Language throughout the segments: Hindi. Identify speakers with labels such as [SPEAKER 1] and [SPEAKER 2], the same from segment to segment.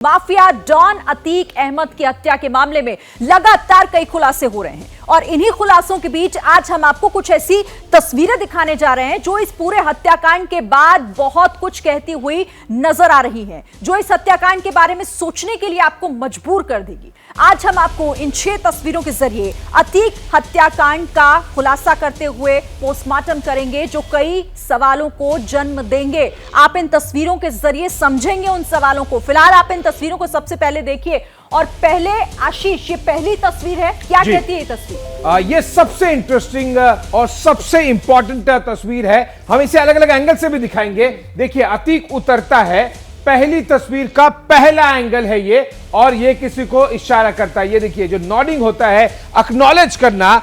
[SPEAKER 1] माफिया डॉन अतीक अहमद की हत्या के मामले में लगातार कई खुलासे हो रहे हैं और इन्हीं खुलासों के बीच आज हम आपको कुछ ऐसी तस्वीरें दिखाने जा रहे हैं जो इस पूरे हत्याकांड के बाद बहुत कुछ कहती हुई नजर आ रही हैं, जो इस हत्याकांड के बारे में सोचने के लिए आपको मजबूर कर देगी। आज हम आपको इन 6 तस्वीरों के जरिए अतीक हत्याकांड का खुलासा करते हुए पोस्टमार्टम करेंगे जो कई सवालों को जन्म देंगे। आप इन तस्वीरों के जरिए समझेंगे उन सवालों को। फिलहाल आप इन तस्वीरों को सबसे पहले देखिए और पहले आशीष, ये पहली तस्वीर है, क्या कहती है ये तस्वीर?
[SPEAKER 2] ये सबसे इंटरेस्टिंग और सबसे इंपॉर्टेंट तस्वीर है। हम इसे अलग अलग एंगल से भी दिखाएंगे। देखिए, अतीक उतरता है, पहली तस्वीर का पहला एंगल है ये, और ये किसी को इशारा करता है। ये देखिए, जो नॉडिंग होता है, एक्नॉलेज करना,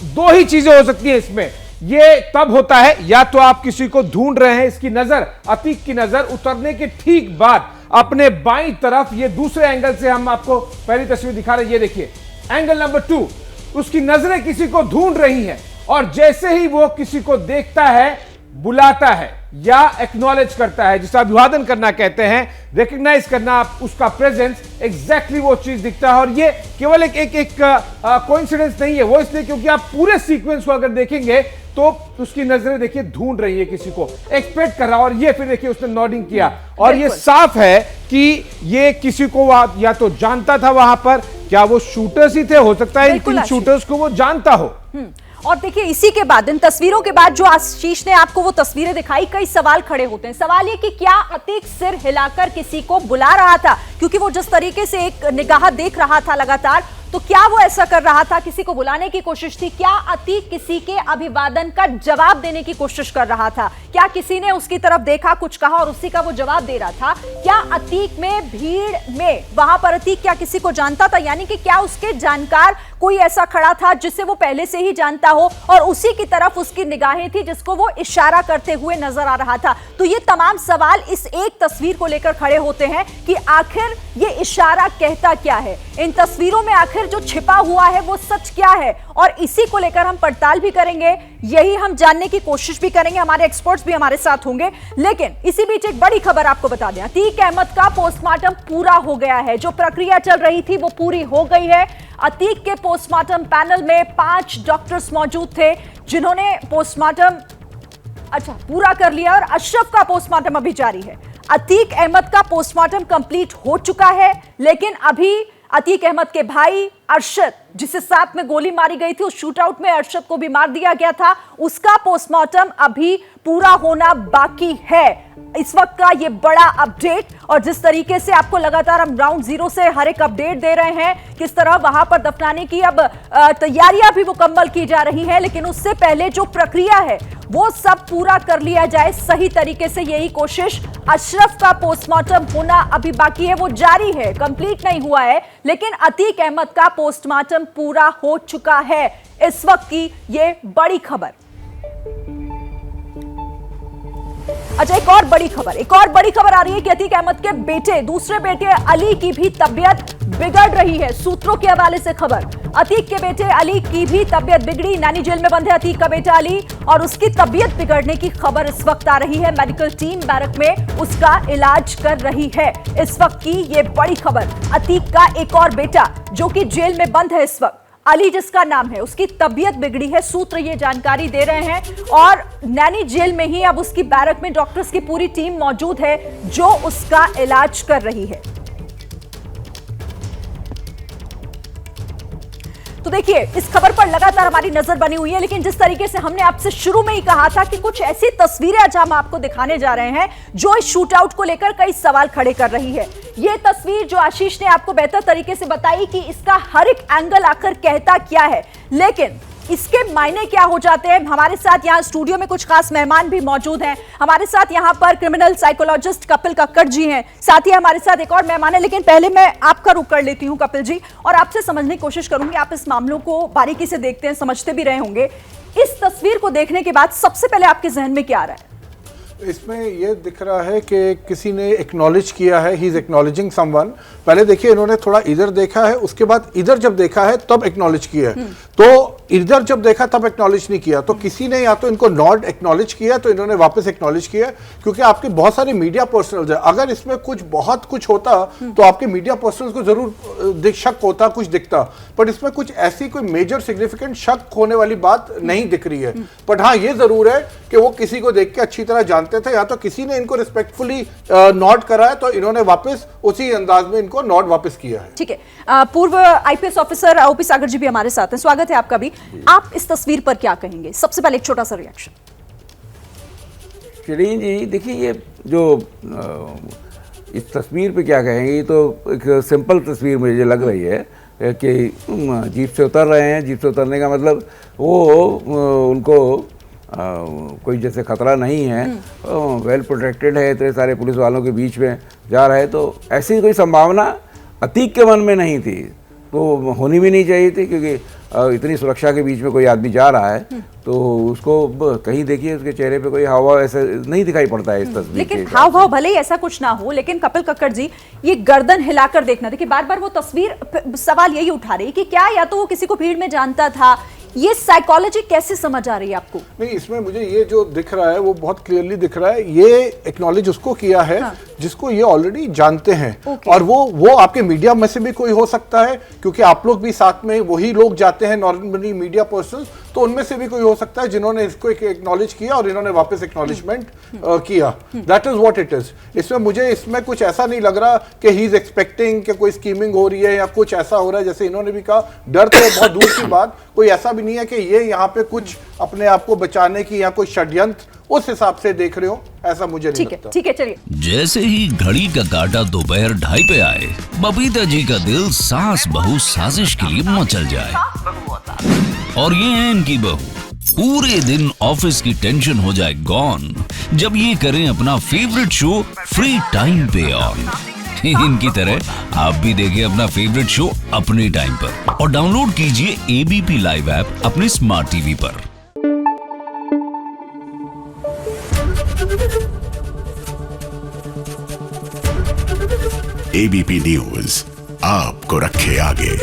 [SPEAKER 2] दो ही चीजें हो सकती हैं इसमें। ये तब होता है या तो आप किसी को ढूंढ रहे हैं, इसकी नजर, अतीक की नजर उतरने के ठीक बाद अपने बाईं तरफ, ये दूसरे एंगल से हम आपको पहली तस्वीर दिखा रहे हैं। ये देखिए एंगल नंबर 2, उसकी नजरें किसी को ढूंढ रही हैं और जैसे ही वो किसी को देखता है, बुलाता है या एक्नॉलेज करता है, जिसे अभिवादन करना कहते हैं, रिकॉग्नाइज करना, उसका प्रेजेंस, एग्जैक्टली वो चीज दिखता है। और ये केवल एक कोइंसिडेंस नहीं है, वो इसलिए क्योंकि आप पूरे सीक्वेंस को अगर देखेंगे तो उसकी नजरें देखिए ढूंढ रही है, किसी को एक्सपेक्ट कर रहा, और ये फिर देखिए उसने नॉडिंग किया और ये साफ है कि ये किसी को या तो जानता था वहां पर, क्या वो शूटर्स ही थे, हो सकता है इन शूटर्स को वो जानता हो।
[SPEAKER 1] और देखिए, इसी के बाद, इन तस्वीरों के बाद जो आशीष ने आपको वो तस्वीरें दिखाई, कई सवाल खड़े होते हैं। सवाल ये कि क्या अतीक सिर हिलाकर किसी को बुला रहा था, क्योंकि वो जिस तरीके से एक निगाह देख रहा था लगातार, तो क्या वो ऐसा कर रहा था, किसी को बुलाने की कोशिश थी? क्या अतीक किसी के अभिवादन का जवाब देने की कोशिश कर रहा था? क्या किसी ने उसकी तरफ देखा, कुछ कहा और उसी का वो जवाब दे रहा था? क्या अतीक में, भीड़ में, वहां पर अतीक क्या किसी को जानता था, यानी कि क्या उसके जानकार कोई ऐसा खड़ा था जिससे वो पहले से ही जानता हो और उसी की तरफ उसकी निगाहें थी जिसको वो इशारा करते हुए नजर आ रहा था? तो ये तमाम सवाल इस एक तस्वीर को लेकर खड़े होते हैं कि आखिर ये इशारा कहता क्या है, इन तस्वीरों में आखिर जो छिपा हुआ है वो सच क्या है, और इसी को लेकर हम पड़ताल भी करेंगे, यही हम जानने की कोशिश भी करेंगे, हमारे एक्सपर्ट्स भी हमारे साथ होंगे। लेकिन इसी बीच एक बड़ी खबर आपको बता दें, अतीक अहमद का पोस्टमार्टम पूरा हो गया है। जो प्रक्रिया चल रही थी वो पूरी हो गई है। अतीक के पोस्टमार्टम पैनल में 5 डॉक्टर्स मौजूद थे जिन्होंने पोस्टमार्टम पूरा कर लिया और अशरफ का पोस्टमार्टम अभी जारी है। अतीक अहमद का पोस्टमार्टम कंप्लीट हो चुका है, लेकिन अभी अतीक अहमद के भाई अरशद, जिसे साथ में गोली मारी गई थी, उस शूटआउट में अरशद को भी मार दिया गया था, उसका पोस्टमार्टम अभी पूरा होना बाकी है। इस वक्त का ये बड़ा अपडेट, और जिस तरीके से आपको लगातार हम ग्राउंड जीरो से हर एक अपडेट दे रहे हैं, किस तरह वहां पर दफनाने की अब तैयारियां भी मुकम्मल की जा रही हैं, लेकिन उससे पहले जो प्रक्रिया है वो सब पूरा कर लिया जाए सही तरीके से, यही कोशिश। अशरफ का पोस्टमार्टम होना अभी बाकी है, वो जारी है, कंप्लीट नहीं हुआ है, लेकिन अतीक अहमद का पोस्टमार्टम पूरा हो चुका है। इस वक्त की ये बड़ी खबर। अच्छा, एक और बड़ी खबर आ रही है कि अतीक अहमद के बेटे, दूसरे बेटे अली की भी तबीयत बिगड़ रही है। सूत्रों के हवाले से खबर, अतीक के बेटे अली की भी तबीयत बिगड़ी। नैनी जेल में बंद है अतीक का बेटा अली और उसकी तबीयत बिगड़ने की खबर इस वक्त आ रही है। मेडिकल टीम बैरक में उसका इलाज कर रही है। इस वक्त की ये बड़ी खबर, अतीक का एक और बेटा जो कि जेल में बंद है इस वक्त, अली जिसका नाम है, उसकी तबीयत बिगड़ी है। सूत्र ये जानकारी दे रहे हैं और नैनी जेल में ही अब उसकी बैरक में डॉक्टर्स की पूरी टीम मौजूद है जो उसका इलाज कर रही है। तो देखिए, इस खबर पर लगातार हमारी नजर बनी हुई है, लेकिन जिस तरीके से हमने आपसे शुरू में ही कहा था कि कुछ ऐसी तस्वीरें आज हम आपको दिखाने जा रहे हैं जो इस शूटआउट को लेकर कई सवाल खड़े कर रही है। यह तस्वीर जो आशीष ने आपको बेहतर तरीके से बताई कि इसका हर एक एंगल आखिर कहता क्या है, लेकिन इसके मायने क्या हो जाते हैं। हमारे साथ यहाँ स्टूडियो में कुछ खास मेहमान भी मौजूद हैं। हमारे साथ यहाँ पर क्रिमिनल साइकोलॉजिस्ट कपिल कक्कड़ जी हैं, साथ ही हमारे साथ एक और मेहमान है, लेकिन पहले मैं आपका रुख कर लेती हूँ कपिल जी, और आपसे समझने की कोशिश करूंगी। आप इस मामलों को बारीकी से देखते हैं, समझते भी रहे होंगे। इस तस्वीर को देखने के बाद सबसे पहले आपके जहन में क्या आ रहा है?
[SPEAKER 3] इसमें ये दिख रहा है कि किसी ने एक्नॉलेज किया है, ही इज एक्नॉलेजिंग समवन। पहले देखिए, इन्होंने थोड़ा इधर देखा है, उसके बाद इधर जब देखा है तब एक्नॉलेज किया है। तो इधर जब देखा तब एक्नॉलेज नहीं किया, तो किसी ने या तो इनको नॉट एक्नॉलेज किया तो इन्होंने वापस एक्नॉलेज किया, क्योंकि आपके बहुत सारे मीडिया पर्सनल्स है, अगर इसमें कुछ बहुत कुछ होता तो आपके मीडिया पर्सनल्स को जरूर शक होता, कुछ दिखता, बट इसमें कुछ ऐसी कोई मेजर सिग्निफिकेंट शक होने वाली बात नहीं दिख रही है। बट हाँ ये जरूर है कि वो किसी को देख के अच्छी तरह जानते थे, या तो किसी ने इनको रिस्पेक्टफुली नॉट करा है तो इन्होंने वापस उसी अंदाज में इनको नॉट वापस किया है।
[SPEAKER 1] ठीक है, पूर्व आईपीएस ऑफिसर ओपी सागर जी भी हमारे साथ हैं, स्वागत है आपका भी। आप इस तस्वीर पर क्या कहेंगे? सबसे पहले एक छोटा सा रिएक्शन।
[SPEAKER 4] शिरीन जी देखिए, ये जो इस तस्वीर पे क्या कहेंगे, तो एक सिंपल तस्वीर मुझे लग रही है कि जीप से उतर रहे हैं, जीप से उतरने का मतलब वो उनको कोई जैसे खतरा नहीं है, वेल प्रोटेक्टेड है, इतने सारे पुलिस वालों के बीच में जा रहे हैं, तो ऐसी कोई संभावना अतीक के मन में नहीं थी, तो होनी भी नहीं चाहिए थी, क्योंकि इतनी सुरक्षा के बीच में कोई आदमी जा रहा है तो उसको कहीं देखिए उसके चेहरे पे कोई हाव भाव ऐसा नहीं दिखाई पड़ता है इस तस्वीर
[SPEAKER 1] लेकिन हाव भाव भले ही ऐसा कुछ ना हो, लेकिन कपिल कक्कड़ जी ये गर्दन हिलाकर देखना, देखिए बार बार वो तस्वीर सवाल यही उठा रही कि क्या या तो वो किसी को भीड़ में जानता था, ये साइकोलॉजी कैसे समझ आ रही है आपको?
[SPEAKER 3] नहीं, इसमें मुझे ये जो दिख रहा है वो बहुत क्लियरली दिख रहा है, ये एक्नॉलेज उसको किया है हाँ। जिसको ये ऑलरेडी जानते हैं, और वो आपके मीडिया में से भी कोई हो सकता है, क्योंकि आप लोग भी साथ में वही लोग जाते हैं नॉर्मली मीडिया पर्सन, तो उनमें से भी कोई हो सकता है जिन्होंने इसको एक्नॉलेज किया और इन्होंने वापस एक्नॉलेजमेंट किया। That is what it is. इसमें कुछ ऐसा नहीं लग रहा कि ही इज एक्सपेक्टिंग कि कोई स्कीमिंग हो रही है या कुछ ऐसा हो रहा है, जैसे इन्होंने भी कहा, डर तो बहुत दूर की बात, कोई ऐसा भी नहीं है कि ये यहाँ पे कुछ अपने आप को बचाने की या कोई षड्यंत्र उस हिसाब से देख रहे हो, ऐसा मुझे नहीं लगता।
[SPEAKER 1] ठीक है, चलिए।
[SPEAKER 5] जैसे ही घड़ी का काटा दोपहर 2:30 पे आए, बबीता जी का दिल सास बहू साजिश के लिए मचल जाए, और ये है इनकी बहू, पूरे दिन ऑफिस की टेंशन हो जाए गॉन जब ये करें अपना फेवरेट शो फ्री टाइम पे ऑन। इनकी तरह आप भी देखिए अपना फेवरेट शो अपने टाइम पर, और डाउनलोड कीजिए एबीपी लाइव ऐप अपने स्मार्ट टीवी पर।
[SPEAKER 6] एबीपी न्यूज आपको रखे आगे।